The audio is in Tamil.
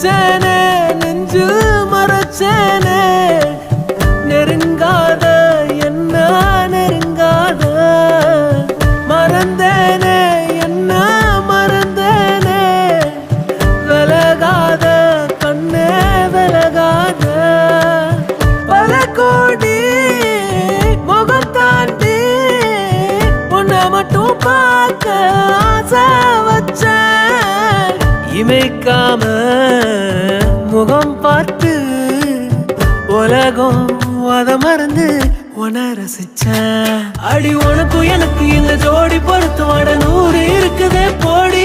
வச்சேனே நெஞ்சு மறைச்சேனே நெருங்காத என்ன நெருங்காத மறந்தேனே என்ன மறந்தேனே விலகாத கண்ணே விலகாத பல கோடி முகம் தாண்டி உன்னை மட்டும் பார்க்க ஆசை வச்சேன் இமைக்காம முகம் பார்த்து உலகம் அத மறந்து உன ரசிச்சேன் அடி உனக்கும் எனக்கு இந்த ஜோடி பொறுத்து வட 100 இருக்குதே போடி